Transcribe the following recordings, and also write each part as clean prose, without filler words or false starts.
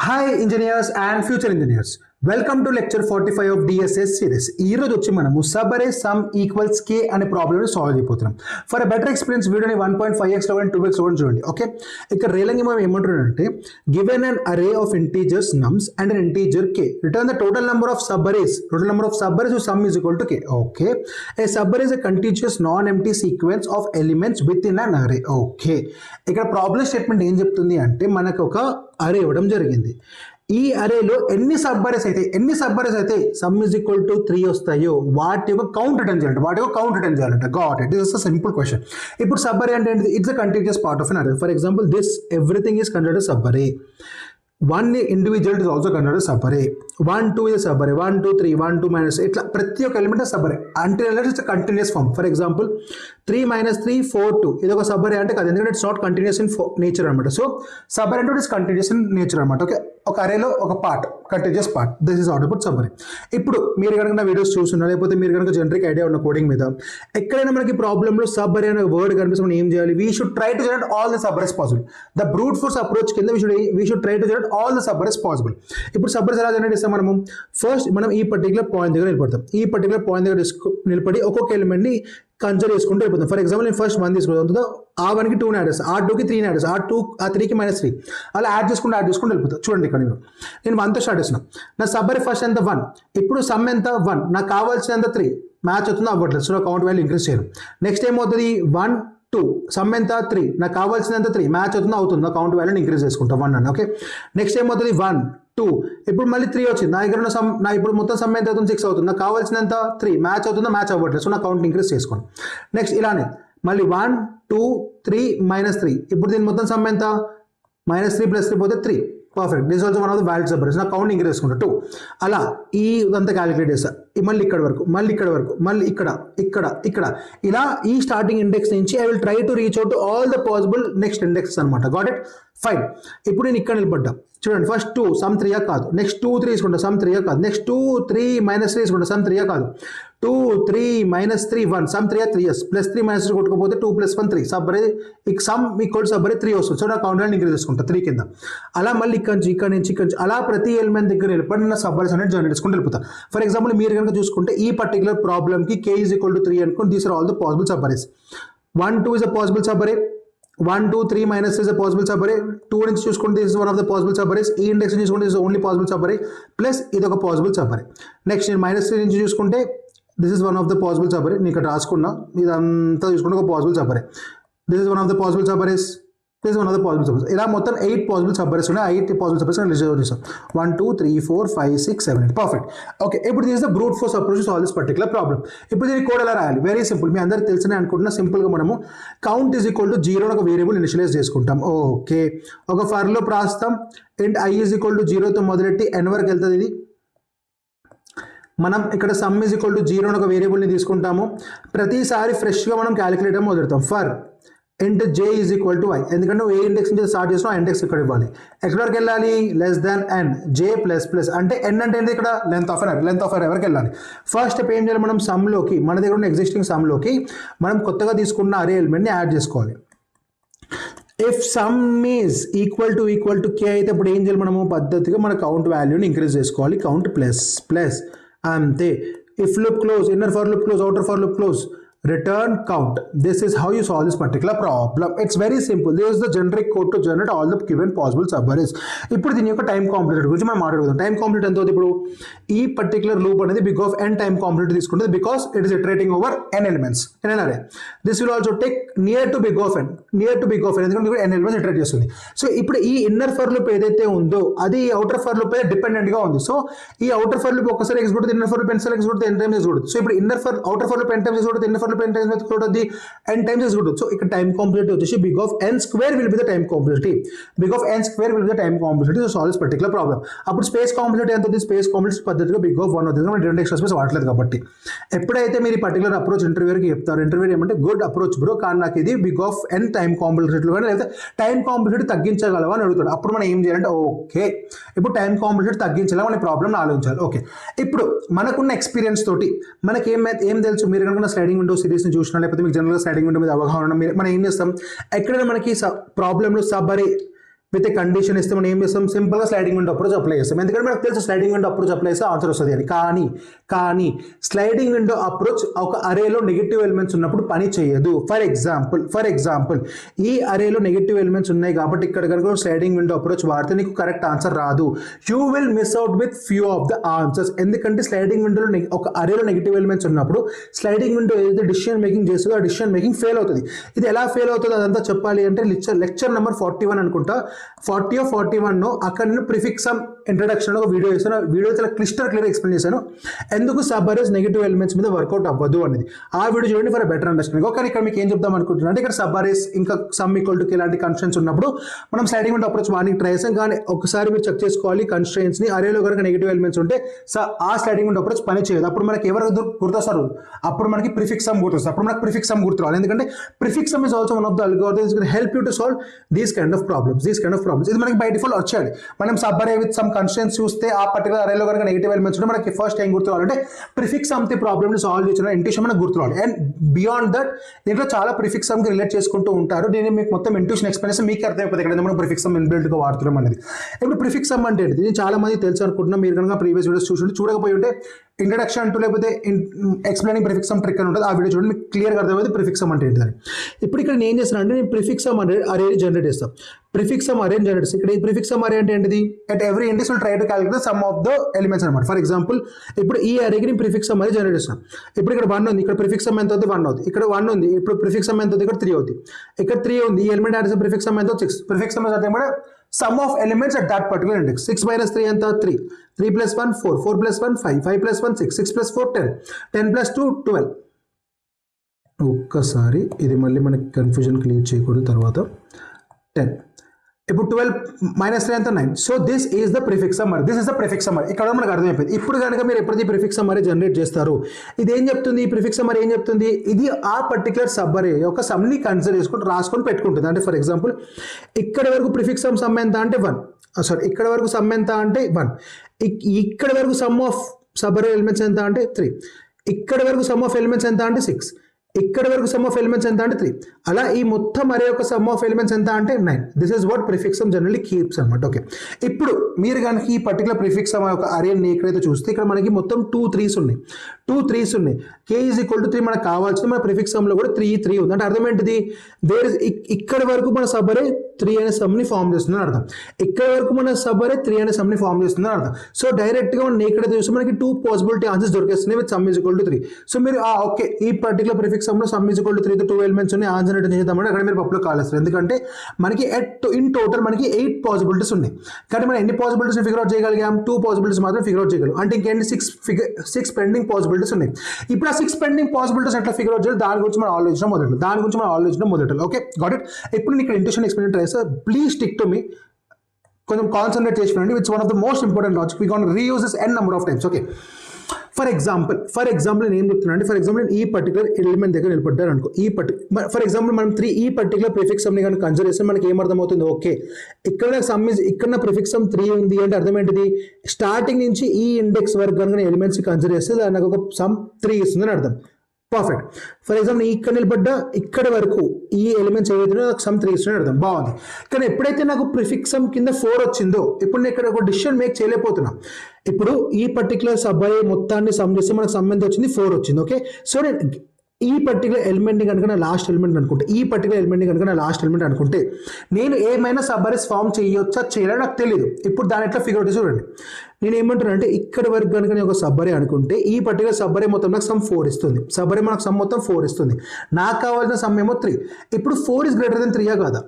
Hi engineers and future engineers. Welcome to lecture 45 of DSS series. ఈ రోజు వచ్చి మనము సబ్ అరే సమ్ ఈక్వల్స్ k అనే ప్రాబ్లమ్ ని సాల్వ్ చేయబోతున్నాం. ఫర్ బెటర్ ఎక్స్పీరియన్స్ వీడియోని 1.5x లో కానీ 2x లో కానీ చూడండి. ఓకే, ఇక్కడ రేలంగి మనం ఏమంటున్నాడంటే given an array of integers nums and an integer k, return the total number of subarrays. Total number of subarrays whose sum is equal to k. Okay, a subarray is a contiguous non-empty sequence of elements within an array. Okay, ఇక్కడ problem statement ఏం చెప్తుంది అంటే మనకు ఒక అరే ఇవ్వడం జరిగింది. ఈ అరేలో ఎన్ని సబ్బరేస్ అయితే సమ్ ఇస్ ఈక్వల్ టు 3 వస్తాయో వాటి యొక్క కౌంట్ రిటర్న్ చేయాలంట. Got it is a simple question. ఇప్పుడు సబ్బరే అంటే ఏంటిది? It's a continuous part of an array. For example this everything is considered subarray. 1 individual is also considered subarray. 1 2 is subarray. 1 2 3 1 2 minus ఇట్లా ప్రతి ఒక్క element subarray అంటే it's continuous form. For example 3 - 3 4 2 ఇది ఒక సబ్బరే అంటే కాదు, ఎందుకంటే it's not continuous in nature అనమాట. సో సబ్బరే అంటే ఇట్స్ కంటిన్యూస్ ఇన్ నేచర్ అనమాట. ఓకే, ఒక అరేలో ఒక part continuous part, this is output subarray. ఇప్పుడు మీరు కనుక నా వీడియోస్ చూస్తున్నా లేకపోతే మీరు కనుక జనరిక్ ఐడియా ఉన్న కోడింగ్ మీద ఎక్కడైనా మనకి ప్రాబ్లంలో సబ్బరే అనే వర్డ్ కనిపిస్తే మనం ఏం చేయాలి? We should try to generate all the subarrays possible. The brute force approach కింద we should try to generate all the subarrays possible. ఇప్పుడు సబ్బరేస్ ఎలా జనరేట్ చేస్తాం మనము? ఫస్ట్ మనం ఈ పర్టికులర్ పాయింట్ దగ్గర నిలబడతాం. ఈ పర్టికులర్ పాయింట్ దగ్గర నిలబడి ఒక్కొక్క ఎలిమెంట్ ని కన్సిడర్ చేసుకుంటూ వెళ్ళిపోతాం. ఫర్ ఎగ్జాంపుల్ నేను ఫస్ట్ 1 తీసుకుంటాను, ఆ 1కి 2 యాడ్, ఆ 2కి 3 యాడ్, ఆ 3కి -3 అలా యాడ్ చేసుకుంటూ వెళ్ళిపోతాం. చూడండి ఇక్కడ నేను 1తో స్టార్ట్ చేసిన, నా సబ్బరే ఫస్ట్ ఎంత 1, ఇప్పుడు సమ్ ఎంత 1, నాకు కావాల్సినంత 3 మ్యాచ్ అవుతుందో అవ్వట్లేదు, సో నా కౌంట్ వాల్యూ ఇంక్రీజ్ చేయను. నెక్స్ట్ ఏమవుతుంది? 1 2 సమ్ ఎంత 3, నాకు కావాల్సినంత 3 మ్యాచ్ అవుతుందో నా కౌంట్ వాల్యూని ఇంక్రీజ్ చేసుకుంటాం 1 అని. ఓకే, నెక్స్ట్ ఏమవుతుంది? 1 2 ఇప్పుడు మళ్ళీ 3 వచ్చింది, నా దగ్గర ఉన్న సమ్ నా ఇప్పుడు మొత్తం సమ్ ఎంత అవుతుంది? 6 అవుతుంది, నాకు కావాల్సినంత 3 మ్యాచ్ అవుతుందో మ్యాచ్ అవ్వట్లేదు, సో నా కౌంట్ ఇంక్రీజ్ చేసుకోండి. నెక్స్ట్ ఇలానే మళ్ళీ 1 2 3 -3 ఇప్పుడు దీని మొత్తం సమ్ ఎంత? -3 + 3 పోతే 3. Perfect, this also one of the valid subarrays. నా కౌంట్ ఇంక్రీజ్ చేసుకుంటా 2. అలా ఈ ఇదంతా క్యాలిక్యులేట్ చేస్తా. మళ్ళీ ఇక్కడ వరకు, మళ్ళీ ఇక్కడ ఇలా ఈ స్టార్టింగ్ ఇండెక్స్ నుంచి I will try to reach out all the possible next index అనమాట. Got it? ఫైన్. ఇప్పుడు నేను ఇక్కడ నిలబడ్డా. చూడండి, ఫస్ట్ 2 సమ్ 3 కాదు, నెక్స్ట్ 2 3 తీసుకుంటా సమ్ 3 కాదు, నెక్స్ట్ 2 3 -3 తీసుకుంటా సమ్ 3 కాదు, 2 3 -3 1 సమ్ 3 3s ప్లస్ 3 -3 కొట్టుకోపోతే 2 + 1 3 సబ్బరే సమ్ ఈక్వల్ సబ్బరే 3 వస్తుంది. సో నా కౌంట్ వాల్యూ ఇంక్రీజ్ చేసుకుంటా 3 కింద. అలా మళ్ళీ ఇక్కడ నుంచి అలా ప్రతి ఎలిమెంట్ దగ్గర వెళ్ళిపోయి నా సబ్బరేస్ అనేది జనరేట్ చేసుకుంటూ వెళ్ళిపోతా. ఫర్ ఎగ్జాంపుల్ మీరు కనుక చూసుకుంటే ఈ పర్టికులర్ ప్రాబ్లమ్కి k = 3 అనుకోండి. These are all the possible subarrays. 1 2 is a possible subarray, 1 2 3 - is a possible subarray. 2 నుంచి చూసుకుంటే this is one of the possible subarrays. ఈ ఇండెక్స్ నుంచి చూసుకుంటే this is only possible subarray plus ఇది ఒక పాసిబుల్ సబ్బరే. నెక్స్ట్ నేను -3 నుంచి చూసుకుంటే this is one of the possible subarray. నేను ఇక్కడ రాసుకున్నా, ఇదంతా చూసుకుంటే ఒక possible సబ్బరే. this is one of the possible subarrays. this is one of the possible subarrays. ఇలా మొత్తం 8 పాసిబుల్ సబ్బరేస్ ఉన్నాయి. 8 పాసిబుల్ సబ్బరేస్ లిస్ట్ చేసాం. 1 2 3 4 5 6 7 8. పర్ఫెక్ట్. ఓకే, ఇప్పుడు this is the brute force approach to solve this particular problem. ఇప్పుడు దీని code ఎలా రాయాలి? Very simple, మీ అందరికి తెలిసిన అనుకుంటున్నా. సింపుల్గా మనము కౌంట్ ఈజ్ ఈక్వల్ టు 0 ఒక వేరియబుల్ ఇనిషియలైజ్ చేసుకుంటాం. ఓకే, ఒక ఫర్ లో రాస్తాం. And i is equal to 0తో మొదలెట్టి n వరకు వెళ్తుంది. ఇది మనం ఇక్కడ సమ్ ఈజ్ ఈక్వల్ టు 0 ఒక వేరియబుల్ని తీసుకుంటాము. ప్రతిసారి ఫ్రెష్గా మనం క్యాలిక్యులేటర్ మొదలెడతాం. For int j is equal to i, ఎందుకంటే ఏ ఇండెక్స్ నుంచి స్టార్ట్ చేసినా ఆ ఇండెక్స్ ఇక్కడ ఇవ్వాలి. ఎక్కడి వరకు వెళ్ళాలి? Less than n, j plus అంటే n అంటే ఏంటి? ఇక్కడ లెంత్ ఆఫ్ ఎన్ వరకు వెళ్ళాలి. ఫస్ట్ స్టెప్ ఏం చేయాలి? మనం సమ్లోకి, మన దగ్గర ఉన్న ఎగ్జిస్టింగ్ సమ్లోకి మనం కొత్తగా తీసుకున్న అరే ఎలిమెంట్ని యాడ్ చేసుకోవాలి. If some is equal to k అయితే ఇప్పుడు ఏం చేయాలి? మనము పద్ధతిగా మన కౌంట్ వాల్యూని ఇంక్రీజ్ చేసుకోవాలి. కౌంట్ ప్లస్ అంతే. If loop close, inner for loop close, outer for loop close, return count. This is how you solve this particular problem. It's very simple. This is the generic code to generate all the given possible subarrays. ఇప్పుడు దీని యొక్క time complicate గురించి మనం మాట్లాడుకుందాం. Time complicate ఎంత అవుతుంది? ఇప్పుడు ఈ పర్టికులర్ లూప్ అనేది big of n time complexity తీసుకుంటుంది, because it is iterating over n elements in an array. This will also take near to big of n ఎందుకంటే n ఎలిమెంట్స్ ఇటరేట్ చేస్తుంది. So ఇప్పుడు ఈ ఇన్నర్ ఫర్ లూప్ ఏదైతే ఉందో అది outer for loop dependent గా ఉంది. సో ఈ అవుటర్ ఫర్ లూప్ ఒకసారి ఎగ్జిక్యూట్, ఇన్నర్ ఫర్ లూప్ ఎన్సారి execute, n times execute. So ఇప్పుడు outer for loop n times execute, inner for loop n times execute అవుతుంది, n టైమ్స్ ఎగ్జిక్యూట్. సో ఇక్కడ time complexity వచ్చేసి big of n square will be the time complexity. Big of n square will be the time complexity to solve this particular problem. అప్పుడు space complexity ఎంత అవుతుంది? Space complicate పద్ధతిగా big of 1 అవుతుంది. మనం రెండు extra space వాడలేదు కాబట్టి. ఎప్పుడైతే మీరు ఈ పర్టికులర్ అప్రోచ్ ఇంటర్వ్యూకి చెప్తారు, ఇంటర్వ్యూ ఏమంటే గుడ్ అప్రోచ్ బ్రో, కానీ నాకు ఇది big of n time complicate కానీ లేదా టైం కాంప్లికేట్ తగ్గించగలవా అని అడుగుతాడు. అప్పుడు మనం ఏం చేయాలంటే ఓకే, ఇప్పుడు టైం కాంప్లికేట్ తగ్గించాలా మన ప్రాబ్లమ్ ఆలోచించాలి. ఓకే, ఇప్పుడు మనకున్న ఎక్స్పీరియన్స్ తోటి మనకి ఏం తెలుసు? మీరు కనుక స్లైడింగ్ విండో సిరీస్ని చూసినా లేకపోతే మీకు జనరల్గా స్లైడింగ్ విండో మీద అవగాహన మనం ఏం చేస్తాం? ఎక్కడైనా మనకి ప్రాబ్లంలో సబ్ అరే విత్ ఏ కండిషన్ ఇస్తే మనం ఏం చేస్తాం, సింపుల్గా స్లైడింగ్ విండో అప్రోచ్ అప్లై చేస్తాం. ఎందుకంటే మనకు తెలుసు స్లైడింగ్ విండో అప్రోచ్ అప్లై చేస్తే ఆన్సర్ వస్తుంది అని. కానీ స్లైడింగ్ విండో అప్రోచ్ ఒక అరేలో నెగిటివ్ ఎలిమెంట్స్ ఉన్నప్పుడు పని చేయదు. ఫర్ ఎగ్జాంపుల్ ఈ అరేలో నెగిటివ్ ఎలిమెంట్స్ ఉన్నాయి కాబట్టి ఇక్కడ కనుక స్లైడింగ్ విండో అప్రోచ్ వాడితే నీకు కరెక్ట్ ఆన్సర్ రాదు. You will miss out with few of the answers. ఎందుకంటే స్లైడింగ్ విండోలో ఒక అరేలో నెగిటివ్ ఎలిమెంట్స్ ఉన్నప్పుడు స్లైడింగ్ విండో ఏదైతే డిసిషన్ మేకింగ్ చేస్తుందో ఆ డిసిషన్ మేకింగ్ ఫెయిల్ అవుతుంది. ఇది ఎలా ఫెయిల్ అవుతుందో అదంతా చెప్పాలి అంటే లెక్చర్ నెంబర్ 41 అనుకుంటా, 41 అక్కడ నేను ప్రిఫిక్స్ సమ్ ఇంట్రడక్షన్ ఒక వీడియో చేశాను. వీడియో చాలా క్లియర్ ఎక్స్ప్లెయిన్ చేశాను ఎందుకు సబ్ అరేస్ నెగిటివ్ ఎలిమెంట్స్ మీద వర్కౌట్ అవ్వదు అనేది. ఆ వీడియో చూడండి ఫర్ బెటర్ అండర్స్టాండింగ్. ఓకే, ఇక్కడ మీకు ఏం చెప్దాం అనుకుంటున్నా అంటే ఇక్కడ సబ్ అరేస్ ఇంకా సమ్ ఈక్వల్ టు ఇలాంటి కన్స్ట్రెంట్స్ ఉన్నప్పుడు మనం స్లైడింగ్ విండో అప్రోచ్ వానికి ట్రై చేసాం. కానీ ఒకసారి మీరు చెక్ చేసుకోవాలి కన్స్ట్రెంట్స్ ని. అరేలో కనుక నెగిటివ్ ఎలిమెంట్స్ ఉంటే ఆ స్లైడింగ్ విండో అప్రోచ్ పని చేయదు. అప్పుడు మనకి ఎవరు గుర్తొస్తారు, అప్పుడు మనకి ప్రిఫిక్స్ సమ్ గుర్తొస్తారు. అప్పుడు మనకి ప్రిఫిక్స్ సమ్ గుర్తురావాలి. ఎందుకంటే prefix sum is also one of the algorithms can help you to solve these kind of problems. ఇది మనకి బై డిఫాల్ట్ వచ్చేయాలి. మనం సబ్ అరే విత్ సమ్ కన్స్ట్రెంట్స్ చూస్తే ఆ పర్టికులర్ అరేలో కనుక నెగిటివ్ ఎలిమెంట్స్ ఉంటే మనకి ఫస్ట్ ఏం గుర్తురావాలంటే ప్రిఫిక్స్ సమ్ ది ప్రాబ్లమ్ ని సాల్వ్ చేసిన ఇంట్యూషన్ మనకు గుర్తురావాలి. అండ్ బియాండ్ దట్ దీంట్లో చాలా ప్రిఫిక్స్ సమ్ కి రిలేట్ చేసుకుంటూ ఉంటారు. నేను మీకు మొత్తం ఇంట్యూషన్ ఎక్స్ప్లెనేషన్ మీకు అర్థమైపోతుంది ఇక్కడ మనం ప్రిఫిక్స్ సమ్ ఇన్బిల్ట్ గా వాడుతున్నాం అనేది. ఇప్పుడు ప్రిఫిక్స్ సమ్ అంటే నేను చాలా మంది తెలుసు అనుకుంటున్నా. మీరు కనుక ప్రీవియస్ వీడియోస్ చూడకపోయి ఉంటే ఇంట్రడక్షన్ అంటూ లేకపోతే ఎక్స్ప్లెయినింగ్ ప్రిఫిక్స్ సమ్ ట్రిక్ అని ఉంటుంది. ఆ వీడియో చూడండి, మీకు క్లియర్గా అర్థమైంది ప్రిఫిక్స్ సమ్ అంటే ఏంటిదని. ఇప్పుడు ఇక్కడ నేను ఏం చేస్తాను అంటే నేను ప్రిఫిక్స్ సమ్ అరే జనరేట్ చేస్తాను. ప్రిఫిక్స్ సమ్ అరే జనరేట్ చేస్తాను. ఇక్కడ ఈ ప్రిఫిక్స్ సమ్ అరే అంటే ఏంటిది, at every index will try to calculate some of the elements అనమాట. ఫర్ ఎగ్జాంపుల్ ఇప్పుడు ఈ అరేకి నేను ప్రిఫిక్స్ సమ్ అరే జనరేట్ చేస్తాను. ఇప్పుడు ఇక్కడ 1 ఉంది, ఇక్కడ ప్రిఫిక్స్ సమ్ ఎంత అవుతుంది 1 అవుతుంది. ఇక్కడ 1 ఉంది, ఇప్పుడు ప్రిఫిక్స్ సమ్ ఎంత అవుతుంది ఇక్కడ 3 అవుతుంది. ఇక్కడ 3 ఉంది, ఈ ఎలిమెంట్ యాడ్ చేస్తే ప్రిఫిక్స్ సమ్ ఎంత 6. ప్రిఫిక్స్ సమ్ అంటే కూడా sum of elements at that particular index. 6 minus 3 ఎంత 3, 3 plus 1 4, 4 plus 1 5, 5 plus 1 6, 6 plus 4 10, 10 plus 2 12. ఒక్కసారి ఇది మళ్ళీ మనకి కన్ఫ్యూజన్ క్లియర్ చేయకూడదు. తర్వాత 10, ఇప్పుడు 12 minus 3 ఎంత 9. So this is the prefix summary. This is the prefix summary. ఇక్కడ మనకు అర్థమైపోయింది. ఇప్పుడు కనుక మీరు ఎప్పుడైతే ప్రిఫిక్స్ సమ్మరీ జనరేట్ చేస్తారు, ఇది ఏం చెప్తుంది, ఈ ప్రిఫిక్స్ సమ్మరీ ఏం చెప్తుంది, ఇది ఆ పర్టికులర్ సబ్బరీ యొక్క సమ్ని కన్సిడర్ చేసుకుంటూ రాసుకొని పెట్టుకుంటుంది. అంటే ఫర్ ఎగ్జాంపుల్ ఇక్కడ వరకు ప్రిఫిక్స్ సమ్ ఎంత అంటే 1, సారీ ఇక్కడ వరకు సమ్ ఎంత అంటే 1, ఇక్కడ వరకు సమ్ ఆఫ్ సబ్బరీ ఎలిమెంట్స్ ఎంత అంటే 3, ఇక్కడ వరకు సమ్ ఆఫ్ ఎలిమెంట్స్ ఎంత అంటే 6, ఇక్కడ వరకు సమ్ ఆఫ్ ఎలిమెంట్స్ ఎంత అంటే 3, అలా ఈ మొత్తం అరే యొక్క సమ్ ఆఫ్ ఎలిమెంట్స్ ఎంత అంటే 9. This is what prefix some generally keeps అనమాట. ఓకే, ఇప్పుడు మీరు కనుక ఈ పర్టికులర్ ప్రిఫిక్స్ సమ్ యొక్క అరేని ఎక్కడైతే చూస్తే ఇక్కడ మనకి మొత్తం 2 3s ఉన్నాయి. k ఈజ్ ఈక్వల్ టు 3 మనకు కావాల్సింది. మన ప్రిఫిక్స్ సమ్ లో కూడా 3 ఉంది. అంటే అర్థం ఏంటిది, ఇక్కడ వరకు మన సబ్ అరే 3 అనే సమ్ ని ఫామ్ చేస్తుందని అర్థం. ఇక్కడ వరకు మన సబ్ అరే 3 అనే సమ్ ని ఫామ్ చేస్తుందని అర్థం. సో డైరెక్ట్ గా మనం ఎక్కడైతే చూస్తే మనకి 2 పాసిబిలిటీ ఆన్సర్స్ దొరికేస్తున్నాయి with sum is equal to 3. So మీరు ఓకే ఈ పర్టికులర్ ప్రిఫిక్స్ సమ్ లో సమ్ ఈజ్ ఈక్వల్ టు 3 తో 2 ఎలిమెంట్స్ ఉన్నాయి, ఆన్సర్ రిటర్న్ చేద్దామంటే అక్కడ మీరు పప్పులో కాలేస్తారు. ఎందుకంటే మనకి ఇన్ టోటల్ మనకి 8 పాసిబిలిటీస్ ఉన్నాయి. కానీ మనం ఎన్ని పాసిబిలిటీస్ ఫిగర్ అవుట్ చేయగలిగాం, 2 పాసిబిలిటీస్ మాత్రం ఫిగర్ అవుట్ చేయగలం. అంటే ఇంకేంటి 6 పెండింగ్ పాసిబిలిటీస్ ఉన్నాయి. ఇప్పుడు ఆ 6 పెండింగ్ పాసిబిలిటీస్ ఎట్లా ఫిగర్ అవుట్ చేయాలి, దాని గురించి మనం ఆలోచించడం మొదలు. Okay got it. ఇప్పుడు నేను ఇక్కడ ఇంట్యూషన్ ఎక్స్ప్లెయిన్ ట్రై చేస్తా. ప్లీజ్ స్టిక్ టు మీ, కొంచెం కాన్సన్ట్రేట్ చేసి వినండి. It's one of the most important logic. We can reuse this n number of times. Okay, for example నేను ఏం చెప్తున్నా అంటే, ఫర్ ఎగ్జాంపుల్ నేను ఈ పర్టికులర్ ఎలిమెంట్ దగ్గర నిలబడ్డాను అనుకో. ఫర్ ఎగ్జాంపుల్ మనం 3 ఈ పర్టికులర్ ప్రిఫిక్స్ సమ్ ని కనుక కన్సిడర్ చేస్తే మనకి ఏం అర్థమవుతుంది, ఓకే ఇక్కడ సమ్ ఇక్కడ నా ప్రిఫిక్స్ సమ్ 3 ఉంది అంటే అర్థం ఏంటిది, స్టార్టింగ్ నుంచి ఈ ఇండెక్స్ వరకు కనుక ఎలిమెంట్స్ కన్సిడర్ చేస్తే దాని నాకు ఒక సమ్ 3 ఇస్తుందని అర్థం. పర్ఫెక్ట్. ఫర్ ఎగ్జాంపుల్ ఇక్కడ నిలబడ్డా ఇక్కడ వరకు ఈ ఎలిమెంట్స్ ఏవైతే నాకు సమ్ 3 ఇస్తుందని అర్థం. బాగుంది. కానీ ఎప్పుడైతే నాకు ప్రిఫిక్స్ సమ్ కింద 4 వచ్చిందో ఇప్పుడు నేను ఇక్కడ ఒక డిసిషన్ మేక్ చేయలేకపోతున్నా. ఇప్పుడు ఈ పర్టికులర్ సబ్ అరే మొత్తాన్ని సమ్ చేస్తే మనకు సమ్ ఎంత వచ్చింది 4 వచ్చింది. ఓకే, సో నేను ఈ పర్టికులర్ ఎలిమెంట్ని కనుక నా లాస్ట్ ఎలిమెంట్ అనుకుంటే నేను ఏమైనా సబ్ అరేస్ ఫామ్ చేయొచ్చా చేయాలని నాకు తెలియదు. ఇప్పుడు దాని ఎట్లా ఫిగర్ అవుట్ చూడండి. నేను ఏమంటున్నా అంటే ఇక్కడ వరకు కనుక నేను ఒక సబ్ అరే అనుకుంటే ఈ పర్టికులర్ సబ్ అరే మొత్తం నాకు సమ్ 4 ఇస్తుంది. సబ్ అరే మనకు సమ్ మొత్తం 4 ఇస్తుంది. నాకు కావాల్సిన సమ్ ఏమో 3. ఇప్పుడు 4 ఈజ్ గ్రేటర్ దెన్ 3 కాదా,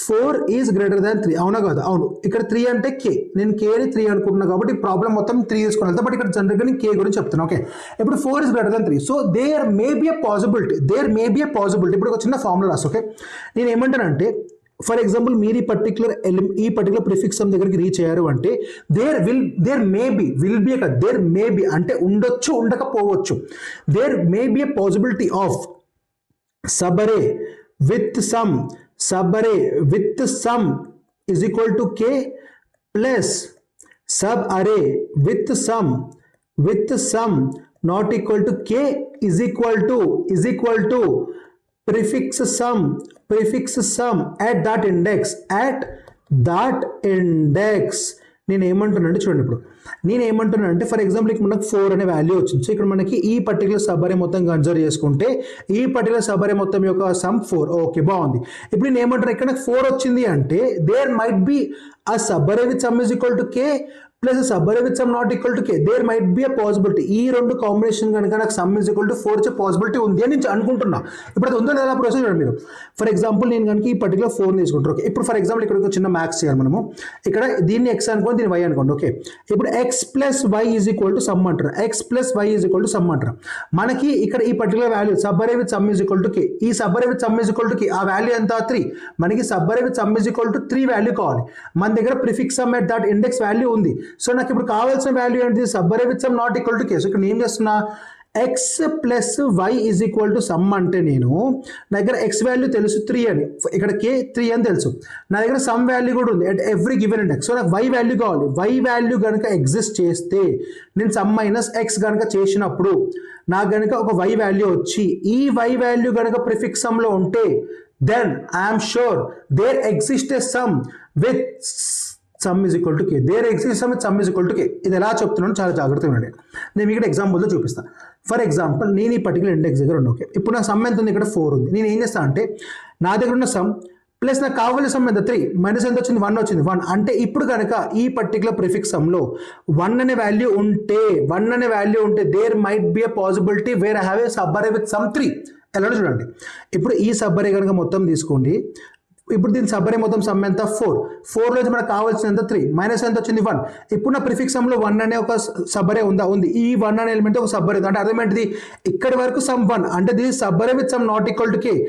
4 ఈజ్ గ్రేటర్ దాన్ 3 అవునా కాదా, అవును. ఇక్కడ 3 అంటే k, నేను k ని 3 అనుకుంటున్నా కాబట్టి ప్రాబ్లం మొత్తం 3 తీసుకుని వెళ్తా. బట్ ఇక్కడ జనరల్గా నేను k గురించి చెప్తాను. ఓకే, ఇప్పుడు 4 is greater than 3. So there may be a possibility. ఇప్పుడు ఒక చిన్న ఫార్ములా రాసి. ఓకే, నేను ఏమంటానంటే ఫర్ ఎగ్జాంపుల్ మీరు ఈ పర్టికులర్ ప్రిఫిక్స్ సమ్ దగ్గరికి రీచ్ అయ్యారు అంటే దేర్ మే బి అంటే ఉండొచ్చు ఉండకపోవచ్చు. There may be a possibility of subarray with sum is equal to k plus sub array with sum not equal to k is equal to prefix sum at that index that index నేను ఏమంటున్నానంటే చూడండి, ఇప్పుడు నేను ఏమంటున్నానంటే for example ఇక్కడ మనకు 4 అనే value వచ్చింది. సో ఇక్కడ మనకి ఈ పర్టికులర్ సబ్ అరే మొత్తం కన్సిడర్ చేసుకుంటే ఈ పర్టికులర్ సబ్ అరే మొత్తం యొక్క సమ్ 4. ఓకే, బాగుంది. ఇప్పుడు నేను ఏమంటున్నా, ఇక్కడ నాకు 4 వచ్చింది అంటే there might be a subarray with sum is equal to k plus a subarray with sum not equal to k. There might be a possibility. ఈ రెండు కాంబినేషన్ కనుక నాకు సమ్ ఇస్ ఈక్వల్ టు 4 వచ్చే పాసిబిలిటీ ఉంది అని నేను అనుకుంటున్నా. ఇప్పుడు అది ఉందో లేదా ప్రొసెస్ చూడండి మీరు. ఫర్ ఎగ్జాంపుల్ నేను కనుక ఈ పర్టికులర్ 4 తీసుకుంటారు. ఓకే, ఇప్పుడు ఫర్ ఎగ్జాంపుల్ ఇక్కడ ఒక చిన్న మ్యాథ్స్ చేయాలి మనము. ఇక్కడ దీన్ని x అనుకోండి, దీన్ని y అనుకోండి. ఓకే, ఇప్పుడు x plus y is equal to sum అంటారు. x plus y is equal to sum అంటారు. మనకి ఇక్కడ ఈ particular value subarray with sum is equal to k. ఈ subarray with sum is equal to k ఆ value ఎంత 3. మనకి subarray with sum is equal to 3 value కావాలి. మన దగ్గర prefix sum at that index value ఉంది. సో నాకు ఇప్పుడు కావాల్సిన వాల్యూ ఏంటి, subarray with sum not equal to k. So ఇక్కడ నేను ఏం చేస్తున్నా, x plus y is equal to some అంటే నేను నా దగ్గర x వాల్యూ తెలుసు 3 అని, ఇక్కడ k 3 అని తెలుసు. నా దగ్గర సమ్ వాల్యూ కూడా ఉంది at every given index. So నాకు y వాల్యూ కావాలి. y వాల్యూ కనుక ఎగ్జిస్ట్ చేస్తే నేను సమ్ మైనస్ x కనుక చేసినప్పుడు నాకు కనుక ఒక y వాల్యూ వచ్చి ఈ y వాల్యూ కనుక ప్రిఫిక్స్ సమ్ లో ఉంటే then I'm sure there exist a sum with sum is equal to k. There exist sum with sum is equal to k. ఇది ఎలా చెప్తున్నాను చాలా జాగ్రత్తగా ఉండండి. నేను ఇక్కడ ఎగ్జాంపుల్తో చూపిస్తాను. ఫర్ ఎగ్జాంపుల్ నేను ఈ పర్టికులర్ ఇండెక్స్ దగ్గర ఉన్నా. ఓకే, ఇప్పుడు నా సమ్ ఎంత ఉంది, ఇక్కడ 4 ఉంది. నేను ఏం చేస్తాను అంటే నా దగ్గర ఉన్న సమ్ ప్లస్ నాకు కావాల్సిన సమ్ ఎంత 3 మైనస్ ఎంత వచ్చింది 1 వచ్చింది 1 అంటే ఇప్పుడు కనుక ఈ పర్టికులర్ ప్రిఫిక్స్ సమ్లో 1 అనే వాల్యూ ఉంటే there might be a possibility where I have a subarray with sum 3. ఎలా చూడండి, ఇప్పుడు ఈ సబ్బరే కనుక మొత్తం తీసుకోండి. ఇప్పుడు దీని సబ్బరే మొత్తం సమ్ ఎంత 4 నుంచి మనకు కావాల్సిన ఎంత 3 మైనస్ ఎంత వచ్చింది 1. ఇప్పుడు నా ప్రిఫిక్స్ సమ్లో 1 అనే ఒక సబ్బరే ఉంది. ఈ 1 అనే ఎలిమెంట్ ఒక సబ్బరే ఉంది అంటే అర్థం ఏంటిది, ఇక్కడి వరకు సమ్ 1 అంటే this subarray with sum not equal to k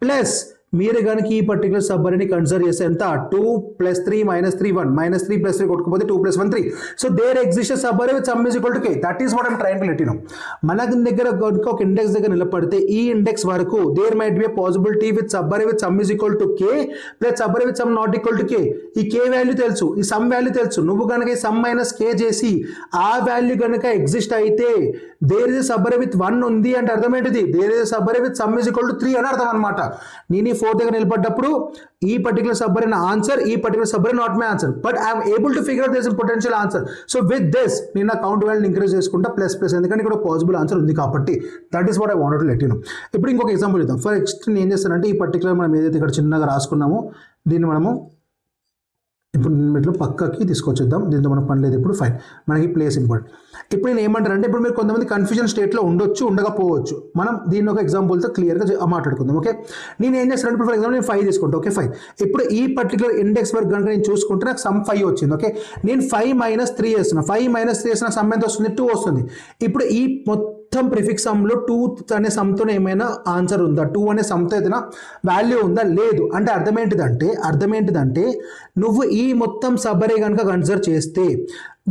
plus మీరు కనుక ఈ పర్టికులర్ సబ్బరేని కన్సిడర్ చేస్తే ఎంత 2 ప్లస్ 3 మైనస్ 3 1 మైనస్ 3 ప్లస్ 3 కొట్టుకుపోతే 2 plus 1 3. So there exist subarray with sum is equal to k. That is what I'm trying to let you know. మన దగ్గర ఒక ఇండెక్స్ దగ్గర నిలబడితే ఈ ఇండెక్స్ వరకు there might be a possibility with సబ్బరే with sum is equal to k plus subarray with sum not equal to k. ఈ k value తెలుసు, ఈ సమ్ వాల్యూ తెలుసు. నువ్వు కనుక ఈ సమ్ మైనస్ k చేసి ఆ వాల్యూ కనుక ఎగ్జిస్ట్ అయితే దేర్ ఇస్ సబ్బరే విత్ 1 ఉంది అంటే అర్థం ఏంటిది, there is subarray with sum is equal to 3 అని అర్థం అనమాట. నేను ఈ 4 దగ్గర నిలబడ్డప్పుడు ఈ పర్టికులర్ సబ్బరే నా ఆన్సర్, ఈ particular subarray not my answer, but I'm able to figure out this potential answer. So with this నేను నా కౌంట్ వాల్యూని ఇంక్రీజ్ చేసుకుంటా ప్లస్ ఎందుకంటే ఇక్కడ పాసిబుల్ ఆన్సర్ ఉంది కాబట్టి. That is what I wanted to let you no. ఇప్పుడు ఇంకొక ఎగ్జాంపుల్ ఇద్దాం. ఫర్ ఎగ్జాంపుల్ నేను ఏం చేస్తానంటే ఈ పర్టికులర్ మనం ఏదైతే ఇక్కడ చిన్నగా రాసుకున్నామో దీన్ని మనము ఇప్పుడు ఇట్లా పక్కకి తీసుకొచ్చేద్దాం. దీంతో మనకు పని లేదు. ఇప్పుడు ఫైన్, మనకి ప్లేస్ ఇంపార్టెంట్. ఇప్పుడు నేను ఏమంటారంటే ఇప్పుడు మీరు కొంతమంది కన్ఫ్యూజన్ స్టేట్లో ఉండొచ్చు, ఉండకపోవచ్చు. మనం దీన్ని ఒక ఎగ్జాంపుల్తో క్లియర్గా మాట్లాడుకుందాం. ఓకే, నేను ఏం చేస్తానంటే ఇప్పుడు ఫర్ ఎగ్జాంపుల్ నేను 5 తీసుకుంటాను. ఓకే, 5 ఇప్పుడు ఈ పర్టికులర్ ఇండెక్స్ వరకు కనుక నేను చూసుకుంటే నాకు సమ్ 5 వచ్చింది. ఓకే, నేను 5 మైనస్ 3 వేస్తున్నా. 5 మైనస్ 3 వేసిన సమ్ ఎంత వస్తుంది 2 వస్తుంది. ఇప్పుడు ఈ మొత్తం ప్రిఫిక్స్ సమ్లో 2 అనే సమ్తో ఏమైనా ఆన్సర్ ఉందా, 2 అనే సమ్తో ఏదైనా వాల్యూ ఉందా, లేదు. అంటే అర్థం ఏంటిదంటే నువ్వు ఈ మొత్తం సబ్బరే కనుక కన్సిడర్ చేస్తే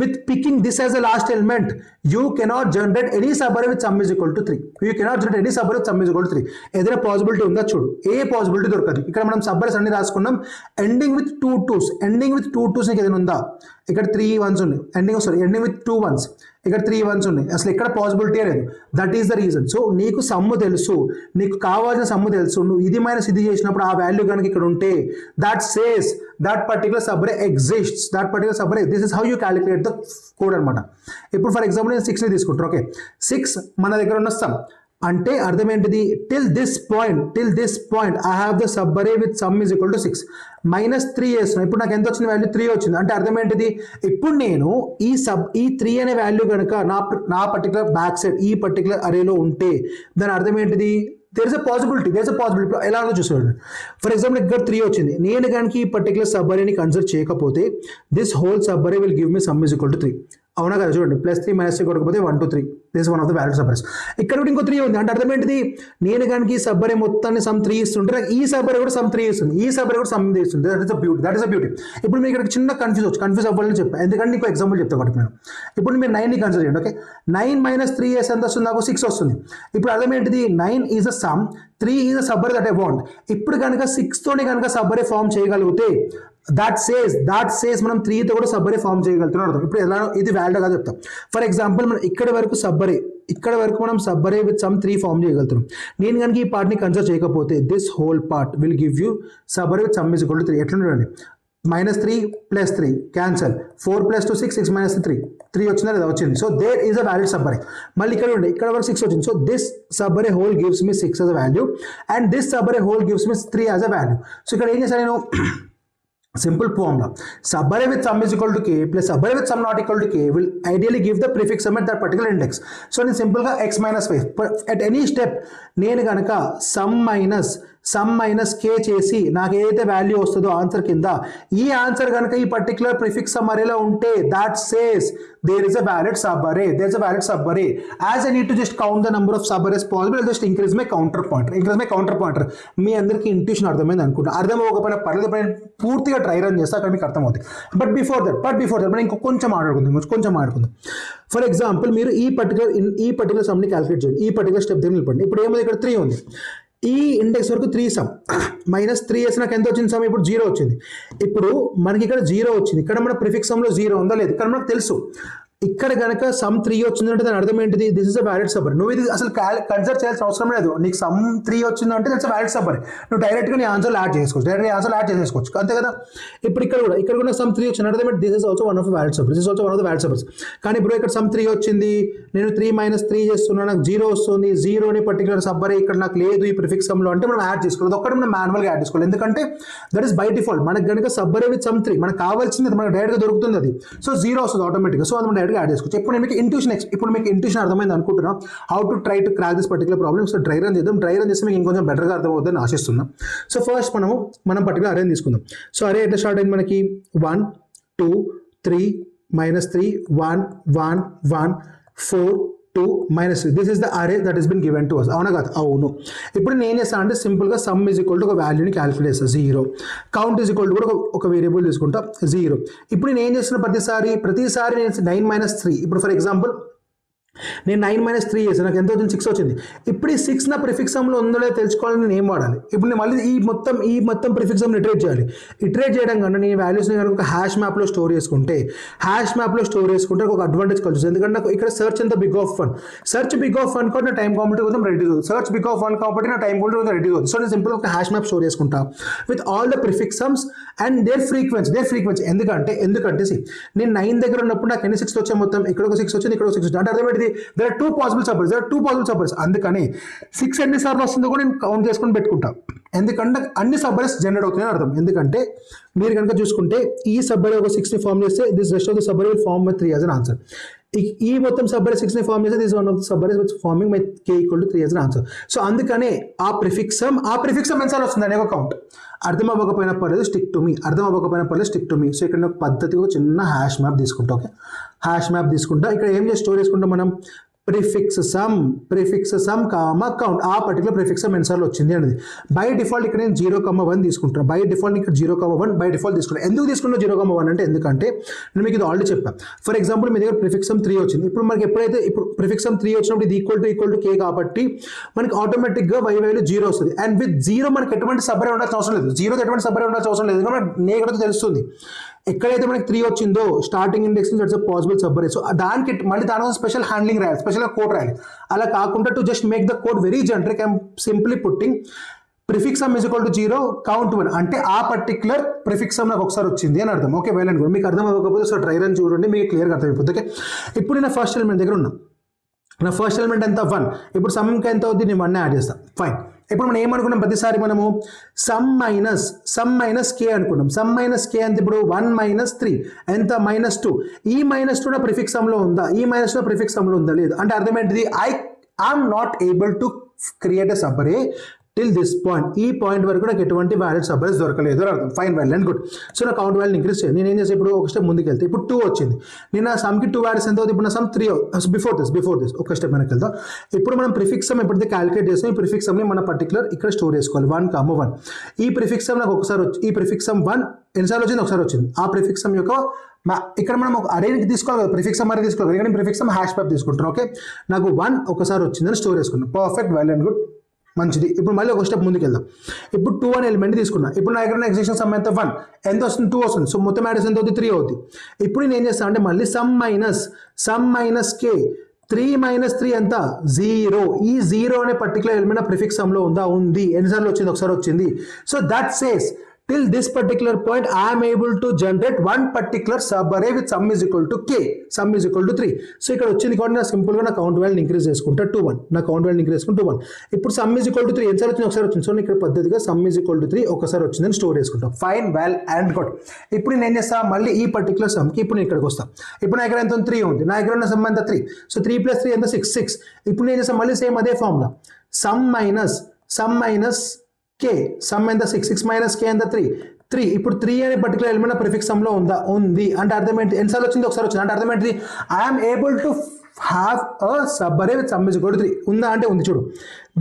with picking this as a last element you cannot generate any subarray with sum is equal to 3. You cannot generate any subarray with sum is equal to 3. ఏదైనా పాసిబిలిటీ ఉందా చూడు, ఏ పాసిబిలిటీ దొరకదు. ఇక్కడ మనం సబ్బరేస్ అన్ని రాసుకున్నాం. Ending with 2 2s, ending with 2 2s నీకు ఏదైనా ఉందా, ఇక్కడ 3 1s ఉన్నాయి. ఎండింగ్ విత్ 2 1s, ఇక్కడ 3 1s ఉన్నాయి. అసలు ఇక్కడ పాసిబిలిటీ లేదు. That is the reason. So నీకు సమ్ము తెలుసు, నీకు కావాల్సిన సమ్ము తెలుసు. నువ్వు ఇది మైనస్ ఇది చేసినప్పుడు ఆ వాల్యూ కనుక ఇక్కడ ఉంటే that says that particular subarray exists. That particular subarray, this is how you calculate the code అనమాట. ఇప్పుడు ఫర్ ఎగ్జాంపుల్ నేను 6ని తీసుకుంటాను. ఓకే, 6 మన దగ్గర ఉన్న సమ్ అంటే అర్థం ఏంటిది, till this point I have the subarray with sum is equal to 6 minus 3 వేస్తున్నాను. ఇప్పుడు నాకు ఎంత వచ్చింది వాల్యూ 3 వచ్చింది. అంటే అర్థం ఏంటిది, ఇప్పుడు నేను ఈ 3 అనే వాల్యూ కనుక నా పర్టికులర్ బ్యాక్ సైడ్ ఈ పర్టికులర్ అరేలో ఉంటే దాని అర్థం ఏంటిది, there is a possibility. ఎలా చూసుకోండి. ఫర్ ఎగ్జాంపుల్ ఇక్కడ 3 వచ్చింది. నేను కనుక ఈ పర్టికులర్ సబ్బరేని కన్సిడర్ చేయకపోతే this whole subarray will give me sum is equal to 3. అవునా కదా, చూడండి ప్లస్ 3 మైనస్ 3 కొట్టకపోతే 1 2 3. This one of the value subarrays. ఇక్కడ కూడా ఇంకో 3 ఉంది. అంటే అర్థం ఏంటిది, నేను కనుక ఈ సబ్బరే మొత్తాన్ని సమ్ 3 ఇస్తుంటే ఈ సబ్బరే కూడా సమ్ 3 ఇస్తుంది, ఈ సబ్బరే కూడా సమ్ ఇస్తుంది. That is a beauty. ఇప్పుడు మీరు ఇక్కడ చిన్న కన్ఫ్యూజ్ అవ్వాలని చెప్పాను. ఎందుకంటే నీకు ఎగ్జాంపుల్ చెప్తాను కాబట్టి నేను. ఇప్పుడు మీరు 9ని కన్సిడర్ చేయండి. ఓకే, 9 మైనస్ 3 వేసి ఎంత వస్తుంది, నాకు 6 వస్తుంది. ఇప్పుడు అర్థం ఏంటిది, 9 is a sum, 3 is a subarray that I want. ఇప్పుడు కనుక 6తోనే కనుక సబ్బరే ఫామ్ చేయగలిగితే దట్ సేస్ మనం 3తో కూడా సబ్బరే ఫామ్ చేయగలుగుతున్నాం అర్థం. ఇప్పుడు ఎలా ఇది వ్యాలిడ్ గా చెప్తాం. ఫర్ ఎగ్జాంపుల్ మనం ఇక్కడ వరకు మనం సబ్బరే విత్ సమ్ 3 ఫామ్ చేయగలుగుతున్నాం. నేను కనుక ఈ పార్ట్ని కన్సిడర్ చేయకపోతే this whole part will give you subarray with sum is equal to 3. ఎట్లా చూడండి, -3 + 3 క్యాన్సల్, 4 + 2 6, 6 - 3 3 వచ్చిందా లేదా వచ్చింది. So there is a valid subarray. మళ్ళీ ఇక్కడ ఉండే ఇక్కడ వరకు 6 వచ్చింది. So this subarray whole gives me 6 as a value and this sub array whole gives me 3 as a value. So ఇక్కడ ఏం చేశాను నేను, simple formula, sub array with sum is equal to k plus sub array with sum not equal to k will ideally give the prefix sum at that particular index. So నేను simple గా x - 5 at any step నేను గనక some minus k చేసి నాకు ఏదైతే value వస్తుందో answer కింద, ఈ ఆన్సర్ కనుక ఈ పర్టికులర్ ప్రిఫిక్స్ సమ్ అరేలో ఉంటే that says there is a valid sub array. There is a valid sub array. As I need to just count the number of sub arrays possible, I'll just increase my counter pointer. మీ అందరికి intuition అర్థమైంది అనుకుంటా. అర్థం అవ్వకపోయినా పర్లేదు, పూర్తిగా try run చేస్తే అక్కడ మీకు అర్థమవుతుంది. బట్ బిఫోర్ దట్ మనం ఇంకో కొంచెం మాట్లాడుకుందాం. ఫర్ ఎగ్జాంపుల్ మీరు ఈ పర్టికులర్ సమ్ని క్యాలిక్యులేట్ చేయండి. ఈ పర్టికులర్ స్టెప్ దగ్గర నిలబడండి. ఇప్పుడు ఏమైంది, ఇక్కడ 3 ఉంది. ఈ ఇండెక్స్ వరకు 3 సమ్ -3 వేసి నాకు ఎంత వచ్చింది సమ్, ఇప్పుడు 0 వచ్చింది. ఇప్పుడు మనకి ఇక్కడ 0 వచ్చింది. ఇక్కడ మన ప్రిఫిక్స్ సమ్లో 0 ఉందా లేదు, ఇక్కడ మనకు తెలుసు. ఇక్కడ కనుక సమ్ 3 వచ్చిందంటే దాని అర్థం ఏంటిది, this is a valid sub అరే. నువ్వు ఇది అసలు కన్సిడర్ చేయాల్సిన అవసరం లేదు. నీకు సమ్ 3 వచ్చిందంటే దట్స్ అ వ్యాలిడ్ సబ్ అరే. నువ్వు డైరెక్ట్గా నీ ఆన్సర్ యాడ్ చేసుకోవచ్చు, అంతే కదా. ఇప్పుడు ఇక్కడ కూడా సమ్ 3 వచ్చింది, అర్థం ఏంటి, this is also one of valid sub, కానీ ఇప్పుడు ఇక్కడ సమ్ 3 వచ్చింది, నేను 3 - 3 చేస్తున్నా, నాకు 0 వస్తుంది. 0 అని పర్టికులర్ సబ్ అరే ఇక్కడ నాకు లేదు ఈ ప్రిఫిక్స్ సమ్లో అంటే మనం యాడ్ చేసుకోవాలి. ఒక్కటి మనం మాన్యువల్గా యాడ్ చేసుకోవాలి, ఎందుకంటే దట్ ఇస్ బై డిఫాల్ట్. మనకు కనుక సబ్ అరే విత్ సమ్ 3 మనకు కావాల్సింది మనకు డైరెక్ట్గా దొరుకుతుంది అది. సో 0 వస్తుంది ఆటోమేటిక్గా. సో అది మనం డైరెక్ట్గా యాడ్ చేసుకోవచ్చు. ఇప్పుడు మీకు ఇంట్యూషన్ అర్థమైంది అనుకుంటున్నా, how to try to crack this particular problem. So dry run చేస్తే మీకు ఇంకొంచెం బెటర్గా అర్థమవుతుందని ఆశిస్తున్నాం. సో ఫస్ట్ మనం పర్టికులర్ అరే తీసుకుందాం. సో అరే ఎట్లా స్టార్ట్ అయింది మనకి, 1 2 3 -3 1 1 1 4 2 -3. This is the array that is been given to us. అవునా కదా, అవును. ఇప్పుడు నేను ఏం చేస్తాను అంటే సింపుల్గా సమ్ ఈజ్ ఈక్వల్ టు ఒక వాల్యూని క్యాలిక్యులేట్ చేస్తాను 0, కౌంట్ ఈజ్ ఈక్వల్ టు కూడా ఒక వేరియబుల్ తీసుకుంటా 0. ఇప్పుడు నేను ఏం చేస్తున్నా, ప్రతిసారి నేను 9 - 3. ఇప్పుడు ఫర్ ఎగ్జాంపుల్ నేను 9 - 3 చేసాను, నాకు ఎంత వచ్చింది, 6 వచ్చింది. ఇప్పుడు ఈ 6 నా ప్రిఫిక్స్ సమ్లో ఉందో లేదో తెలుసుకోవాలని నేను ఏం వాడాలి, ఇప్పుడు నేను మళ్ళీ ఈ మొత్తం ప్రిఫిక్స్ సమ్ని ఇటరేట్ చేయాలి. ఇటరేట్ చేయడం కన్నా నేను వాల్యూస్ని కనుక ఒక హ్యాష్ మ్యాప్లో స్టోర్ చేసుకుంటే ఒక అడ్వాంటేజ్ కలిసి, ఎందుకంటే నాకు ఇక్కడ సర్చ్ ఎంత బిగ్ ఆఫ్ 1 కాబట్టి నా టైం కాంపిటీ కొంచెం రెడ్యూస్ అవుతుంది. సర్చ్ బిగ్ ఆఫ్ 1 కాబట్టి నా టైం కాంపిటీ కొంచెం రెడ్యూస్ అవుతుంది. సో నేను సింపుల్గా ఒక హ్యాష్ మ్యాప్ స్టోర్ చేసుకుంటా with all the prefix sums and their frequency. ఎందుకంటే నేను 9 దగ్గర ఉన్నప్పుడు నాకు ఎన్ని 6 వచ్చాయి, మొత్తం ఇక్కడ ఒక 6 వచ్చింది, ఇక్కడ ఒక 6 వచ్చింది. అంటే అర్థం there are two possible sub-arrays. అందుకని 6 ఎన్నిసార్లు వస్తుందో కూడా నేను కౌంట్ చేసుకొని పెట్టుకుంటా, ఎందుకంటే అన్ని సబ్-అరేస్ జనరేట్ అవుతున్నాయని అర్థం. ఎందుకంటే మీరు కనుక చూసుకుంటే ఈ సబ్-అరే ఒక 6ని ఫామ్ చేస్తే this rest of the subarray will form with 3 as an answer. ఈ మొత్తం సబ్-అరే 6ని ఫామ్ చేస్తే this one of the subarrays which forming my k = 3 as an answer. So అందుకనే ఆ ప్రిఫిక్స్ సమ్ ఎన్నిసార్లు వస్తుంది అనే ఒక కౌంట్. అర్థం అవ్వకపోయినా పర్లేదు, స్టిక్ టు మీ. సో ఇక్కడ ఒక పద్ధతిగా చిన్న హ్యాష్ మ్యాప్ తీసుకుంటా. ఓకే, హ్యాష్ మ్యాప్ తీసుకుంటా. ఇక్కడ ఏం చేసి స్టోర్ చేసుకుంటాం మనం, ప్రిఫిక్స్ సమ్ కామా కౌంట్. ఆ పర్టికులర్ ప్రిఫిక్స్ సమ్ ఎన్నిసార్లు వచ్చింది అనేది. బై డిఫాల్ట్ ఇక్కడ నేను 0,1 తీసుకుంటాను. బై డిఫాల్ట్ ఇక్కడ 0,1 తీసుకుంటాను. ఎందుకు తీసుకున్నా 0,1 అంటే, ఎందుకంటే నేను మీకు ఇది ఆల్రెడీ చెప్పాను. ఫర్ ఎగ్జాంపుల్ మీ దగ్గర ప్రిఫిక్స్ సమ్ 3 వచ్చింది. ఇప్పుడు మనకి ఎప్పుడైతే ప్రిఫిక్స్ సమ్ 3 వచ్చినప్పుడు ఇది ఈక్వల్ టు k కాబట్టి మనకి ఆటోమేటిక్గా y వాల్యూ 0 వస్తుంది. అండ్ విత్ 0 మనకి ఎటువంటి సబ్ అరే ఉండాల్సిన అవసరం లేదు. 0తో ఎటువంటి సబ్ అరే ఉండాల్సిన అవసరం లేదు, ఎందుకంటే నేగడతో తెలుస్తుంది. ఎక్కడైతే మనకి 3 వచ్చిందో స్టార్టింగ్ ఇండెక్స్ నుంచి దట్స్ పాసిబుల్ సబ్ అరే. సో దానికి మళ్ళీ దాని స్పెషల్ హ్యాండ్లింగ్ రాయాలి, స్పెషల్గా కోడ్ రాయాలి. అలా కాకుండా to just make the code very generic, I'm simply putting prefix some is equal to 0 count 1 అంటే ఆ పర్టికులర్ ప్రిఫిక్స్ సమ్ నాకు ఒకసారి వచ్చింది అని అర్థం. Okay, well and good. మీకు అర్థం అవ్వకపోతే సో ట్రై రన్ చూడండి, మీకు క్లియర్గా అర్థమైపోతుంది. ఓకే, ఇప్పుడు నేను ఫస్ట్ ఎలిమెంట్ దగ్గర ఉన్నా. నా ఫస్ట్ ఎలిమెంట్ ఎంత 1. ఇప్పుడు సమ్కి ఎంత అవుతుంది, నేను 1 యాడ్ చేస్తాను. ఫైన్. ఇప్పుడు మనం ఏమనుకున్నాం, ప్రతిసారి మనము సమ్ మైనస్ కే అనుకున్నాం. సమ్ మైనస్ కే అంటే ఇప్పుడు 1 - 3 ఎంత, -2. ఈ -2 నా ప్రిఫిక్స్ సమ్లో ఉందా, లేదు అంటే అర్థం ఏంటిది, I'm not able to create a sub అరే టిల్ దిస్ పాయింట్. ఈ పాయింట్ వరకు నాకు ఎటువంటి వ్యాలిడ్ సబ్ అరేస్ దొరకలేదు అని అర్థం. Fine, well and good. So నా కౌంట్ వాల్యూని ఇంక్రీజ్ చేయాలి. నేను ఏం చేసి ఇప్పుడు ఒక స్టెప్ ముందుకు వెళ్తే ఇప్పుడు 2 వచ్చింది. నేను నా సమ్కి 2 యాడ్స్ ఎంత అవుతుంది, ఇప్పుడు నా సమ్ 3. బిఫోర్ దిస్ ఒక స్టెప్ వెనక్కి వెళ్తాం. ఇప్పుడు మనం ప్రిఫిక్స్ సమ్ ఎప్పుడైతే క్యాలిక్యులేట్ చేస్తాం, ఈ ప్రిఫిక్స్ సమ్ని మన పర్టికులర్ ఇక్కడ స్టోర్ చేసుకోవాలి. 1,1. ఈ ప్రిఫిక్స్ సమ్ నాకు ఒకసారి ఈ ప్రిఫిక్స్ సమ్ 1 ఎన్నిసార్లు వచ్చింది, ఒకసారి వచ్చింది. ఆ ప్రిఫిక్స్ సమ్ యొక్క ఇక్కడ మనం ఒక అరేని తీసుకోవాలి కదా, ప్రిఫిక్స్ సమ్ అరే తీసుకోవాలి. ఇక్కడ ప్రిఫిక్స్ సమ్ హ్యాష్ మ్యాప్ తీసుకుంటాను. ఓకే, నాకు 1 ఒకసారి వచ్చిందని స్టోర్ చేసుకున్నాను. పర్ఫెక్ట్, వెల్ అండ్ గుడ్, మంచిది. ఇప్పుడు మళ్ళీ ఒక స్టెప్ ముందుకు వెళ్దాం. ఇప్పుడు 2 అనే ఎలిమెంట్ తీసుకున్నా. ఇప్పుడు నా దగ్గర ఎగ్జిస్టింగ్ సమ్ ఎంత 1 ఎంత వస్తుంది, 2 వస్తుంది. సో మొత్తం యాడ్ ఎంత అవుతుంది, 3 అవుతుంది. ఇప్పుడు నేను ఏం చేస్తాను అంటే మళ్ళీ సమ్ మైనస్ కే 3 - 3 ఎంత, 0. ఈ 0 అనే పర్టికులర్ ఎలిమెంట్ ప్రిఫిక్స్ సమ్లో ఉందా, ఉంది. ఎన్నిసార్లు వచ్చింది, ఒకసారి వచ్చింది. So that says till this particular point I am able to generate one particular subarray with sum is equal to k, sum is equal to 3. So ఇక్కడ వచ్చింది కాబట్టి నా సింపుల్ గా నా కౌంట్ వాల్యూ ఇంక్రీజ్ చేసుకుంటా 2 1, నా కౌంట్ వాల్యూ ఇంక్రీజ్ చేసుకుంటా 2 1. ఇప్పుడు సమ్ ఈజ్ ఈక్వల్ టు 3 ఎన్నిసార్లు వచ్చింది ఒకసారి వచ్చింది. సో ఇక్కడ పద్ధతిగా సమ్ ఈజ్ ఈక్వల్ టు 3 ఒకసారి వచ్చిందని స్టోర్ చేసుకుంటాం. Fine, well and good. ఇప్పుడు నేను ఏం చేస్తా, మళ్ళీ ఈ పర్టికులర్ సమ్ కి ఇప్పుడు నేను ఇక్కడికి వస్తాను. ఇప్పుడు నా దగ్గర ఎంత 3 ఉంది, నా దగ్గర ఉన్న సమ్ ఎంత 3. సో 3 + 3 ఎంత 6. ఇప్పుడు నేను చేస్తాను మళ్ళీ సేమ్ అదే formula, some minus k, some ఎంత 6 k ఎంత 3. ఇప్పుడు 3 అనే పర్టికులర్ ఎలిమెంట్ ప్రిఫిక్స్ సమ్ లో ఉంది అంటే అర్థం ఏంటి, ఎన్నిసార్లు వచ్చింది ఒకసారి వచ్చింది అంటే అర్థం ఏంటిది, I'm able to have a subarray with sum is equal to 3. ఉందా అంటే ఉంది. చూడు,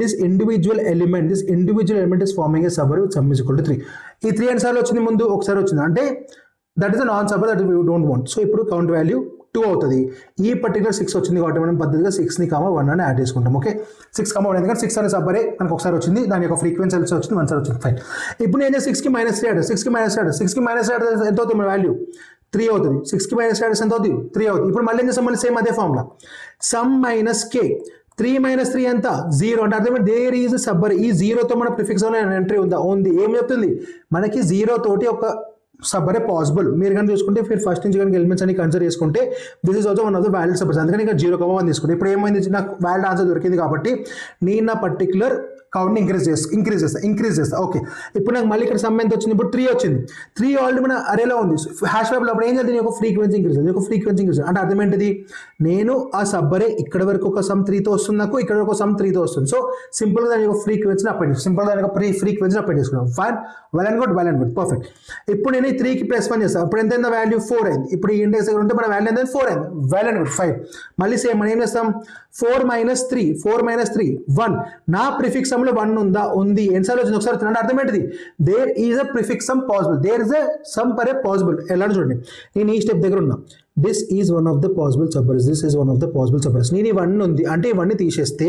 this individual element is forming a subarray with sum is equal to 3. ఈ 3 ఎన్నిసార్లు వచ్చింది, ముందు ఒకసారి వచ్చింది అంటే that is a non subarray that we don't want. So ఇప్పుడు కౌంట్ వాల్యూ 2 అవుతుంది. ఈ పర్టికులర్ 6 వచ్చింది కాబట్టి మనం పద్ధతిగా 6ని 1 అని యాడ్ చేసుకుంటాం. ఓకే, 6 1, ఎందుకంటే 6 అనే సబ్బరే మనకు ఒకసారి వచ్చింది, దాని యొక్క ఫ్రీక్వెన్సీ వచ్చింది 1 సారి వచ్చింది. ఫైన్. ఇప్పుడు నేను 6కి -3 యాడ్, 6కి -3 ఎంత అవుతుంది మన వాల్యూ 3 అవుతుంది. 6కి -3 ఎంత అవుతుంది 3 అవుతుంది. ఇప్పుడు మళ్ళీ ఏం చేస్తాం, మళ్ళీ సేమ్ అదే ఫార్ములా, సమ్ మైనస్ k, 3 - 3 ఎంత 0 అంటే అర్థం దేర్ ఈజ్ సబ్బర్. ఈ 0తో మన ప్రిఫిక్స్ ఎంట్రీ ఉంది. ఏం చెప్తుంది మనకి 0 తోటి ఒక సబ్బరే పాసిబుల్. మీరు కానీ చూసుకుంటే మీరు ఫస్ట్ నుంచి కానీ ఎలిమెంట్స్ అని కన్సిడర్ చేసుకుంటే this is also one of the valid subarrays. అందుకని ఇక్కడ 0,1 తీసుకుంటే ఇప్పుడు ఏమైంది, నాకు వ్యాలిడ్ ఆన్సర్ దొరికింది కాబట్టి నేను నా పర్టికులర్ కౌంట్ని ఇంక్రీజ్ చేస్తా. ఓకే, ఇప్పుడు నాకు మళ్ళీ ఇక్కడ సమ్ ఎంత వచ్చింది, ఇప్పుడు 3 వచ్చింది. 3 ఆల్రెడీ మన అరేలో ఉంది. హ్యాష్ ట్యాబ్లో అప్పుడు ఏం చేయాలి, ఒక ఫ్రీక్వెన్సీ ఇంక్రీజ్ అంటే అర్థం ఏంటిది, నేను ఆ సబ్బరే ఇక్కడ వరకు ఒక సమ్ 3తో వస్తుంది, నాకు ఇక్కడ వరకు ఒక సమ్ 3తో వస్తుంది. సో సింపుల్గా దాని యొక్క ఫ్రీక్వెన్సీని అప్లై చేసుకున్నాం. Fine, well and good, perfect. ఇప్పుడు నేను ఈ 3కి +1 చేస్తాను. ఇప్పుడు ఎంత వాల్యూ 4 అయింది. ఇప్పుడు ఈ ఇండెక్స్ దగ్గర ఉంటే మన వాల్యూ ఎంత 4 అయింది. Well and good, fine. మళ్ళీ సేమ్ మనం ఏం చేస్తాం, 4 - 3 1. నా ప్రిఫిక్స్ సమ్ లో 1 ఉందా, ఉంది. ఎన్నిసార్లు వచ్చింది ఒకసారి వచ్చింది అంటే అర్థం ఏంటిది, there is a prefix sum possible, there is a sum per a possible. ఎలా చూడండి, నేను ఈ స్టెప్ దగ్గర ఉన్నా, this is one of the possible subarrays, నేను ఈ 1 ఉంది అంటే ఈ 1ని తీసేస్తే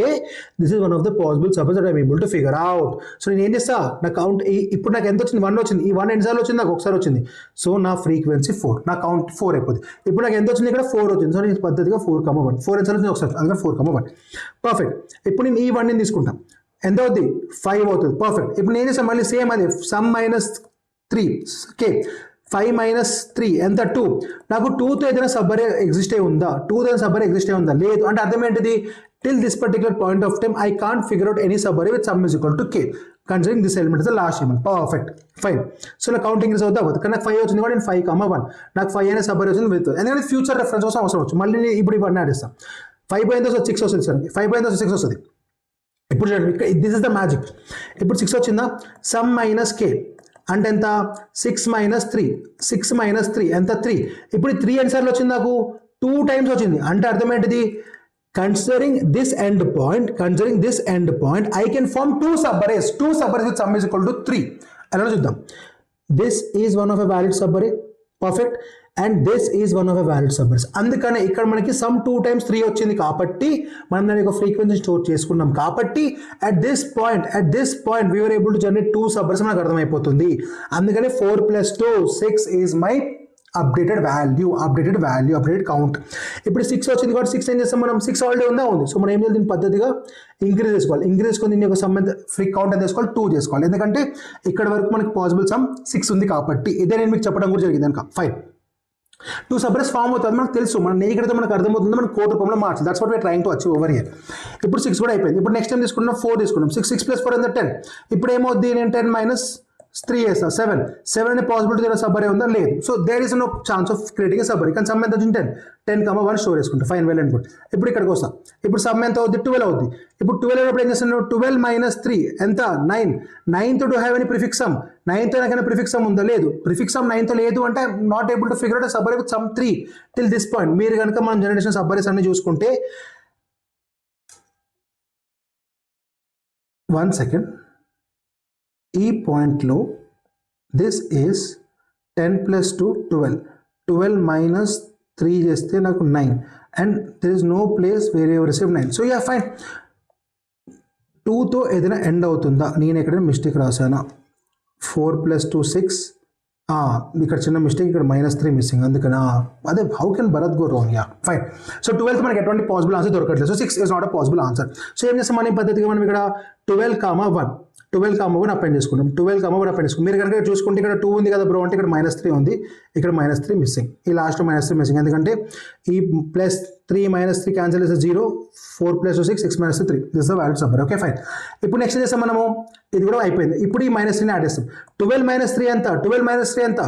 this is one of the possible subarrays that I am able to figure out. So నేను ఏం చేస్తా, నా కౌంట్ ఇప్పుడు నాకు ఎంత వచ్చింది, 1 వచ్చింది. ఈ 1 ఎన్నిసార్లు వచ్చింది, నాకు ఒకసారి వచ్చింది. సో నా ఫ్రీక్వెన్సీ 4, నా కౌంట్ 4 అయిపోతుంది. ఇప్పుడు నాకు ఎంత వచ్చింది, ఇక్కడ 4 వచ్చింది. సో నేను పద్ధతిగా 4,1, 4 ఎన్నిసార్లు వచ్చింది ఒకసారి, అందుకని 4,1. పర్ఫెక్ట్. ఇప్పుడు నేను ఈ 1ని తీసుకుంటాం, ఎంత అవుతుంది 5 అవుతుంది. పర్ఫెక్ట్. ఇప్పుడు నేను చేస్తాను మళ్ళీ సేమ్ అదే, సమ్ -3 k, 5 - 3 ఎంత 2. నాకు 2తో ఏదైనా సబ్బరే ఎగ్జిస్ట్ అయి ఉందా, లేదు అంటే అర్థం ఏంటిది, till this particular point of time I can't figure out any subarray with sum is equal to k considering this element is the last element. Perfect, fine. So నా కౌంట్ ఇంక్రీజ్ అవుతా అవుతుంది, కానీ నాకు 5 వచ్చింది కూడా నేను 5,1, నాకు 5 అనే సబ్బరే వచ్చింది విత్, ఎందుకంటే ఫ్యూచర్ రెఫరెన్స్ కోసం అవసరం వచ్చు. మళ్ళీ నేను ఇప్పుడు ఇవన్నీ యాడ్ చేస్తాను. 5 పోయిన 6 వస్తుంది సార్, 5 పోయిన 6 వస్తుంది. ఇప్పుడు చూడండి, దిస్ ఇస్ ద మ్యాజిక్. ఇప్పుడు 6 వచ్చిందా, సమ్ -k అంటే ఎంత 6 - 3 ఎంత 3. ఇప్పుడు 3 ఎన్నిసార్లు వచ్చింది, నాకు 2 టైమ్స్ వచ్చింది. అంటే అర్థం ఏంటిది, considering this end point I can form 2 subarrays with sum is equal to 3. ఎలా చూద్దాం, this is one of a valid subarray, perfect, and this is one of a valid subarrays. అందుకనే ఇక్కడ మనకి సమ్ 2 times 3 వచ్చింది కాబట్టి మనం దాని యొక్క ఫ్రీక్వెన్సీ స్టోర్ చేసుకున్నాం కాబట్టి at this point we're able to generate 2 subarrays మనకు అర్థమైపోతుంది. అందుకనే 4 + 2 6 ఈజ్ మై అప్డేటెడ్ కౌంట్. ఇప్పుడు 6 వచ్చింది కాబట్టి 6 ఏం చేస్తాం మనం, 6 ఆల్రెడీ ఉంది. సో మనం ఏం చేయాలి, దీని పద్ధతిగా ఇంక్రీజ్ చేసుకొని దీని యొక్క సమ్ ఫ్రీ కౌంట్ ఎంత చేసుకోవాలి, 2 చేసుకోవాలి. ఎందుకంటే ఇక్కడ వరకు మనకి పాసిబుల్ సమ్ 6 ఉంది కాబట్టి. ఇదే నేను మీకు చెప్పడం కూడా జరిగింది కనుక. ఫైన్, 2 సబ్అరేస్ ఫామ్ అవుతుంది మనకు తెలుసు, మన నేగిడితో మనకు అర్థమవుతుంది, మనం కోడ్ రూపంలో మార్చాలి. That's what we're trying to achieve over here. ఇప్పుడు 6 కూడా అయిపోయింది. ఇప్పుడు నెక్స్ట్ టైం తీసుకుంటున్నాం 4 తీసుకున్నాం. 6 + 4 ఎంత 10. ఇప్పుడు ఏమవుద్ది, నేను 10 - 3 చేస్తా 7 అనే పాసిబిలిటీ సబ్బరే ఉందా, లేదు. So there is no chance of creating subarray. కానీ సమ్ ఎంత వచ్చింది 10,1 స్టోర్ చేసుకుంటా. Fine, well and good. ఇప్పుడు ఇక్కడికి వస్తాం. ఇప్పుడు సమ్ ఎంత అవుద్ది, 12 అవుద్ది. ఇప్పుడు 12 అయినప్పుడు ఏం చేస్తాను, 12 - 3 ఎంత 9. 9తో do have any prefix sum, 9తో నాకైనా ప్రిఫిక్స్ సమ్ ఉందా, లేదు. ప్రిఫిక్స్ సమ్ 9తో లేదు అంటే not able to figure out subarray with sum 3 till this point. మీరు కనుక మనం జనరేషన్ సబ్బరేస్ అన్ని చూసుకుంటే, 1 సెకండ్, ఈ పాయింట్లో దిస్ ఈస్ 10 + 2 12 - 3 చేస్తే నాకు 9 and there is no place where you receive 9. So yeah fine, 2తో ఏదైనా ఎండ్ అవుతుందా, నేను ఎక్కడైనా మిస్టేక్ రాసానా. 4 + 2 6, ఇక్కడ చిన్న మిస్టేక్, ఇక్కడ -3 మిస్సింగ్, అందుకని అదే how can Bharat go wrong. Yeah fine. So 12th మనకి ఎటువంటి పాసిబుల్ ఆన్సర్ దొరకట్లేదు. So 6 is not a possible answer. So ఏం చేస్తాం, మన పద్ధతిగా మనం ఇక్కడ 12,1 అప్లై చేసుకుంటాం. 12,1 అప్లై చేసుకుంటాం. మీరు కనుక చూసుకుంటే ఇక్కడ 2 ఉంది కదా బ్రో అంటే ఇక్కడ -3 ఉంది, ఇక్కడ -3 మిస్సింగ్, ఈ లాస్ట్ -3 మిస్సింగ్. ఎందుకంటే ఈ +3 -3 క్యాన్సిల్ చేస్తే 0, 4 + 2 6, 6 - 3 this the valued subarray. Okay fine. ఇప్పుడు నెక్స్ట్ చేస్తాం మనము, ఇది కూడా అయిపోయింది. ఇప్పుడు ఈ -3ని యాడ్ చేస్తాం. 12 - 3 ఎంత? 12 - 3 ఎంత?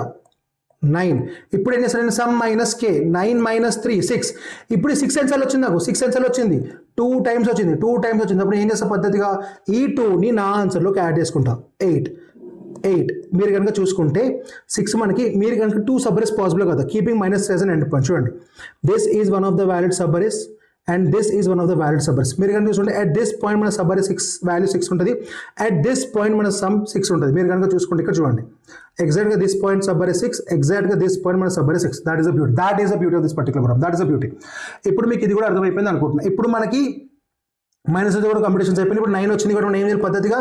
9. ఇప్పుడు ఏం చేస్తాను నేను? సమ్ మైనస్ కే, 9 - 3 6. ఇప్పుడు 6 ఎన్నిసార్లు వచ్చింది నాకు? 6 ఎన్నిసార్లు వచ్చింది? 2 టైమ్స్ వచ్చింది. అప్పుడు ఏం చేస్తా పద్ధతిగా ఈ 2ని నా ఆన్సర్లోకి యాడ్ చేసుకుంటా. 8. మీరు కనుక చూసుకుంటే 6 మనకి, మీరు కనుక 2 సబ్బరీస్ పాసిబుల్ కదా, keeping -3 as an end point. చూడండి, this is one of the valid subarrays and this is one of the valid subarrays. మీరు కనుక చూసుకుంటే అట్ దిస్ పాయింట్ మన సబ్బరీ 6 వాల్యూ 6 ఉంటుంది, అట్ దిస్ పాయింట్ మన సమ్ 6 ఉంటుంది. మీరు కనుక చూసుకుంటే ఇక్కడ చూడండి, ఎగ్జాక్ట్గా దిస్ పాయింట్ సబ్బరీ 6, ఎగ్జాక్ట్గా దిస్ పాయింట్ మన సబ్బరీ 6. That is the beauty of this particular problem. That is the beauty. ఇప్పుడు మీకు ఇది కూడా అర్థమైపోయింది అనుకుంటున్నా. ఇప్పుడు మనకి మైనస్ కూడా కంపిటీషన్స్ అయిపోయింది. ఇప్పుడు 9 వచ్చింది కూడా, మనం ఏం చేయాలి పద్ధతిగా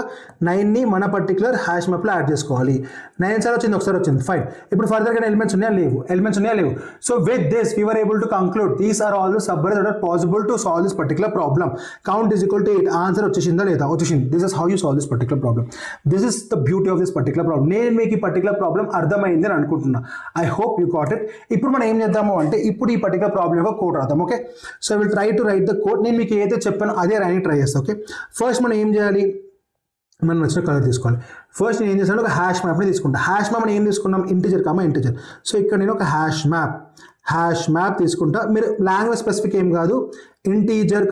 9ని మన పర్టికులర్ హ్యాష్ మ్యాప్లో యాడ్ చేసుకోవాలి. 9 సార్ వచ్చింది, ఒకసారి వచ్చింది, ఫైన్. ఇప్పుడు ఫర్దర్గా ఎలిమెంట్స్ ఉన్నాయా లేవు? So with this we were able to conclude these are all the subarrays that are possible to solve this particular problem. Count is equal to 8. Answer వచ్చేసిందా లేదా? వచ్చేసింది. This is how you solve this particular problem. This is the beauty of this particular problem. నేను మీకు ఈ particular problem అర్థమైంది అని అనుకుంటున్నా. I hope you got it. ఇప్పుడు మనం ఏం చేద్దాము అంటే, ఇప్పుడు ఈ పర్టికులర్ ప్రాబ్లమ్ యొక్క కోడ్ రాద్దాం. Okay, so will try to right the code. నేను మీకు ఏదైతే చెప్పానో అదే రాయడానికి ట్రై చేస్తాను. ఓకే, ఫస్ట్ మనం ఏం చేయాలి? మనం నచ్చిన కలర్ తీసుకోవాలి. ఫస్ట్ నేను ఏం చేశాను, ఒక హ్యాష్ మ్యాప్ని తీసుకుంటా. హ్యాష్ మ్యాప్ మనం ఏం తీసుకున్నాం? ఇంటిజర్. సో ఇక్కడ నేను ఒక హ్యాష్ మ్యాప్ తీసుకుంటా. మీరు లాంగ్వేజ్ స్పెసిఫిక్ ఏం కాదు, ఇంటీజర్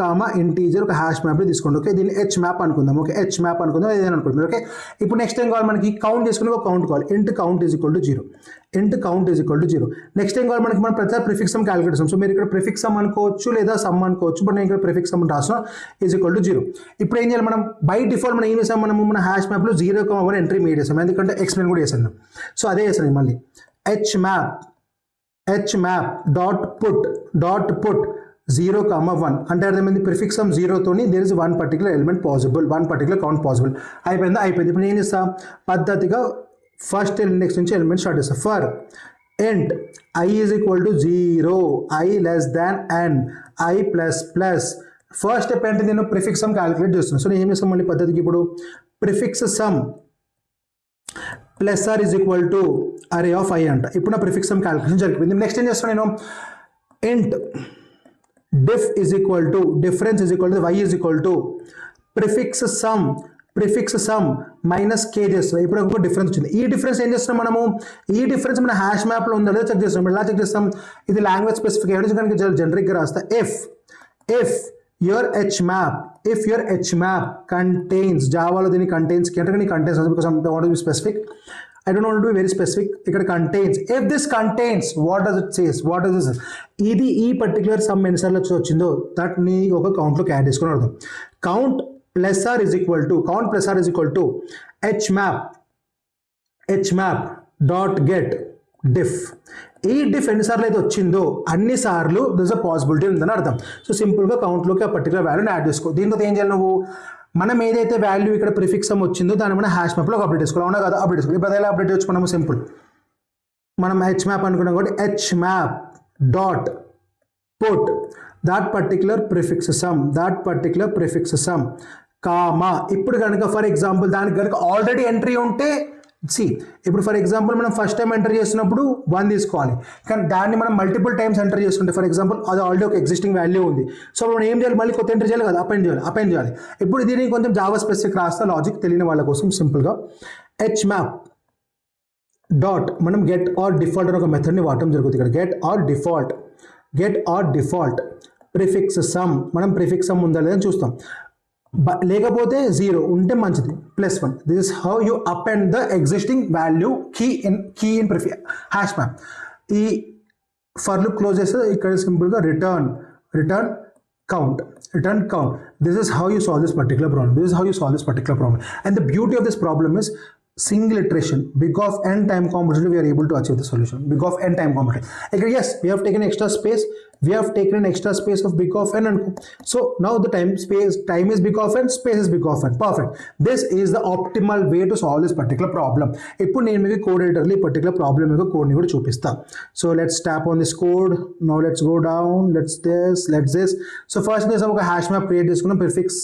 ఒక హ్యాష్ మ్యాప్ని తీసుకోండి. ఓకే, దీన్ని హెచ్ మ్యాప్ అనుకుందాం. ఓకే, హెచ్ మ్యాప్ అనుకుందాం, ఏదైనా అనుకుంటున్నారు. ఓకే, ఇప్పుడు నెక్స్ట్ ఏం కావాలి మనకి? కౌంట్ చేసుకుని ఒక కౌంట్ కావాలి. ఇంట్ count is equal to 0. Next ఏం కావాలి మనకి? మనం ప్రతి ప్రిఫిక్స్ సమ్ క్యాలిక్యులేట్ చేస్తాం. సో మీరు ఇక్కడ ప్రిఫిక్స్ సమ్ అనుకోవచ్చు లేదా సమ్ అనుకోవచ్చు, బట్ నేను ఇక్కడ ప్రిఫిక్స్ సమ్ రాసిన ఈజ్ ఈక్వల్ టు 0. ఇప్పుడు ఏం చేయాలి మనం? బై డిఫాల్ట్ మనం ఏం చేసాం? మన హ్యాష్ మ్యాప్లో 0,1 ఎంట్రీ మేడ్ చేసాం, ఎందుకంటే ఎక్స్ప్లెయిన్ కూడా చేసాను. సో అదే చేసాను మళ్ళీ. హెచ్ మ్యాప్ డాట్ పుట్ 0,1 అంటే అర్థమైంది. ప్రిఫిక్స్ సమ్ 0తోని there is 1 particular element possible, 1 particular count possible. అయిపోయింది. ఇప్పుడు నేను చేస్తా పద్ధతిగా ఫస్ట్ ఇండెక్స్ నుంచి ఎలిమెంట్ స్టార్ట్ చేస్తా. For int I is equal to 0, I less than n, I plus. First step అంటే నేను ప్రిఫిక్స్ సమ్ క్యాలిక్యులేట్ చేస్తున్నాను. సో నేను ఏం చేస్తాను మళ్ళీ పద్ధతికి? ఇప్పుడు prefix sum plus are is equal to array of I అంట. ఇప్పుడు నా ప్రిఫిక్స్ సమ్ క్యాలిక్యులేషన్ జరిగిపోయింది. నెక్స్ట్ ఏం చేస్తాను నేను? ఇంట్ diff is equal to difference is equal to y is equal to prefix some minus k చేస్తాం. ఇప్పుడు ఒక డిఫరెన్స్ వచ్చింది. ఈ డిఫరెన్స్ ఏం చేస్తున్నాం మనము? ఈ డిఫరెన్స్ మన హ్యాష్ మ్యాప్లో ఉందో లేదో చెక్ చేస్తాం. ఎలా చెక్ చేస్తాం? ఇది లాంగ్వేజ్ స్పెసిఫిక్ కనుక జనరిక్గా రాస్తా. If your h map contains, జావాలో దీన్ని కంటైన్స్ అంటే నీ contains because I want to be specific, I don't want to be very specific. ఇక్కడ contains, if this contains, what does it says? What does this? ఇది ఈ particular some ఎన్నిసార్లు వచ్చిందో that నీ ఒక కౌంట్లోకి యాడ్ చేసుకుని అర్థం. Count plus are is equal to H map dot get diff. ఈ డిఫ్ ఎన్నిసార్లు అయితే వచ్చిందో అన్నిసార్లు దిస్ అ పాసిబిలిటీ ఉందని అర్థం. సో సింపుల్గా కౌంట్లోకి ఆ పర్టికులర్ వాల్యూని యాడ్ చేసుకో. దీంతో ఏం చేయాలి నువ్వు? మనం ఏదైతే వాల్యూ ఇక్కడ ప్రిఫిక్స్ సమ్ వచ్చిందో దాన్ని మనం హ్యాష్ మ్యాప్లో అప్డేట్ చేసుకోవాలి. అవునా కదా? అప్డేట్ చేసుకోవాలి. ఇప్పుడు ఎలా అప్డేట్ చేయొచ్చు మనము? సింపుల్, మనం హెచ్ మ్యాప్ అనుకున్నాం కాబట్టి H map dot put that particular prefix sum comma. ఇప్పుడు కనుక ఫర్ ఎగ్జాంపుల్ దానికి కనుక ఆల్రెడీ ఎంట్రీ ఉంటే ఇప్పుడు ఫర్ ఎగ్జాంపుల్ మనం ఫస్ట్ టైం ఎంటర్ చేసినప్పుడు 1 తీసుకోవాలి, కానీ దాన్ని మనం మల్టిపుల్ టైమ్స్ ఎంటర్ చేస్తుంటే ఫర్ ఎగ్జాంపుల్ అది ఆల్రెడీ ఒక ఎగ్జిస్టింగ్ వాల్యూ ఉంది. సో మనం ఏం చేయాలి? మళ్ళీ కొత్త ఎంటర్ చేయాలి కదా, అపెండ్ చేయాలి. ఇప్పుడు దీనికి కొంచెం జావా స్పెసిఫిక్ రాస్తా, లాజిక్ తెలియని వాళ్ళ కోసం సింపుల్గా హెచ్ మ్యాప్ డాట్ మనం గెట్ ఆర్ డిఫాల్ట్ అని ఒక మెథడ్ని వాడటం జరుగుతుంది. ఇక్కడ get or default prefix sum, మనం ప్రిఫిక్స్ సమ్ ఉందా లేదని చూస్తాం. లేకపోతే 0 ఉంటే మంచిది, +1. This is how you append the existing value key in hash map. ఈ ఫర్ లూప్ క్లోజ్ చేస్తే ఇక్కడ సింపుల్గా return count. This is how you solve this particular problem. And the beauty of this problem is single iteration. Big of n time complexity, we are able to achieve the solution. Big of n time complexity. Again, yes, we have taken extra space. Of big of n, and so now the time is big of n, space is big of n. Perfect. This is the optimal way to solve this particular problem. ఇప్పుడు నేను మీకు code ఎడిటర్లో ఈ particular problem యొక్క కోడ్ని కూడా చూపిస్తా. So let's tap on this code. Now let's go down. Let's this. So first నేను ఒక హ్యాష్ మ్యాప్ క్రియేట్ చేసుకున్నాం. ప్రిఫిక్స్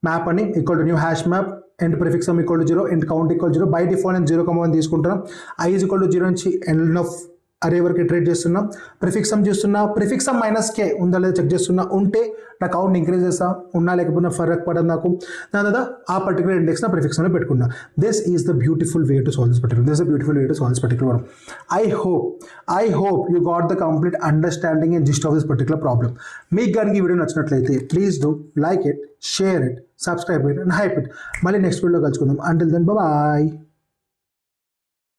మ్యాప్ అని equal to new hash map end prefix sum equal to 0 end count equal 0 by default నేను 0,1 తీసుకుంటున్నాం. I is equal to 0 నుంచి end of అరే వరకు trait చేస్తున్నా. ప్రిఫిక్స్ సమ్ చేస్తున్నా. ప్రిఫిక్స్ సమ్ మైనస్ కే ఉందా లేదా చెక్ చేస్తున్నా. ఉంటే నా కౌంట్ ఇంక్రీజ్ చేస్తా. ఉన్నా లేకపోయినా ఫరక్ పడదు నాకు. దాని తర్వాత ఆ పర్టికులర్ ఇండెక్స్ నా ప్రిఫిక్స్ సమ్లో పెట్టుకున్నా. This is the beautiful way to solve this particular. This is the beautiful way to solve this particular problem. I hope you got the complete understanding and gist of this particular problem. మీకు కనుక ఈ video నచ్చినట్లయితే please do like it, share it, subscribe it and hype it. మళ్ళీ next వీడియోలో కలుసుకుందాం. Until then bye.